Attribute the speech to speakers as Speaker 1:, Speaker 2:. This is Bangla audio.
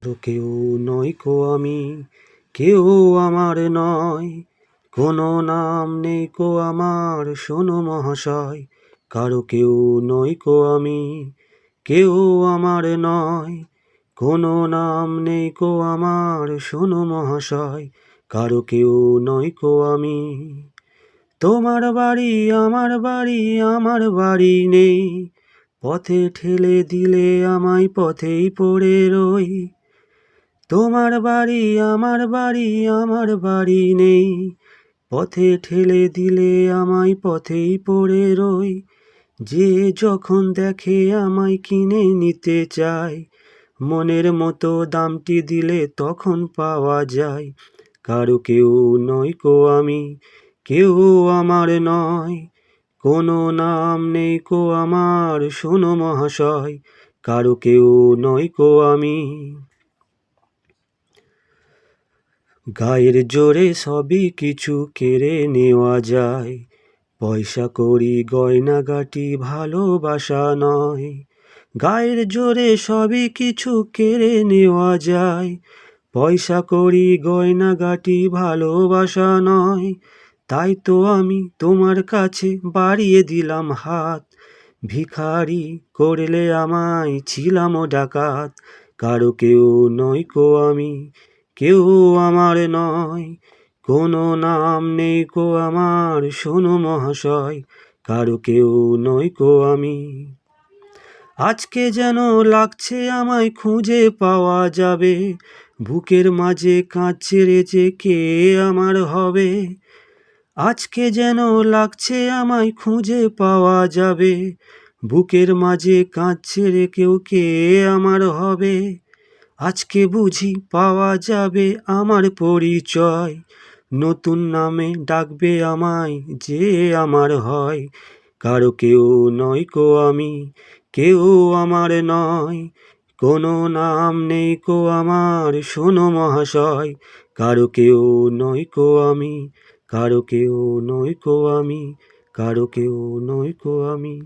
Speaker 1: তো কেউ নয় কো আমি, কেউ আমার নয়, কোনো নাম নেই কো আমার, শোনো মহাশয়। কারো কেউ নয় কো আমি, কেউ আমার নয়, কোনো নাম নেই কো আমার, শোনো মহাশয়। কারো কেউ নয় কো আমি। তোমার বাড়ি আমার বাড়ি, আমার বাড়ি নেই, পথে ঠেলে দিলে আমায় পথেই পড়ে রই। তোমার বাড়ি আমার বাড়ি, আমার বাড়ি নেই, পথে ঠেলে দিলে আমায় পথেই পড়ে রই। যে যখন দেখে আমায় কিনে নিতে চায়, মনের মতো দামটি দিলে তখন পাওয়া যায়। কারো কেউ নয় কো আমি, কেউ আমার নয়, কোনো নাম নেই কো আমার, শোনো মহাশয়। কারো কেউ নয় কো আমি। গায়ের জোরে সবই কিছু কেড়ে নেওয়া যায়, পয়সা কড়ি গয়নাগাটি ভালোবাসা নয়। গায়ের জোরে সবই কিছু কেড়ে নেওয়া যায়, পয়সা কড়ি গয়নাগাটি ভালোবাসা নয়। তাই তো আমি তোমার কাছে বাড়িয়ে দিলাম হাত, ভিখারি করলে আমায় ছিলামও ডাকাত। কারো কেউ নয় কো আমি, কেউ আমার নয়, কোনো নাম নেই কো আমার, শোনো মহাশয়। কারো কেউ নয় কো আমি। আজকে যেন লাগছে আমায় খুঁজে পাওয়া যাবে, বুকের মাঝে কাঁদছে রে যে কে আমার হবে। আজকে যেন লাগছে আমায় খুঁজে পাওয়া যাবে, বুকের মাঝে কাঁদছে রে কেউ কে আমার হবে। আজকে বুঝি পাওয়া যাবে আমার পরিচয়, নতুন নামে ডাকবে আমায় যে আমার হয়। কারো কেউ নয় কো আমি, কেউ আমার নয়, কোনো নাম নেই কো আমার, শোনো মহাশয়। কারো কেউ নয় কো আমি, কারো কেউ নয় কো আমি, কারো কেউ নয় কো আমি।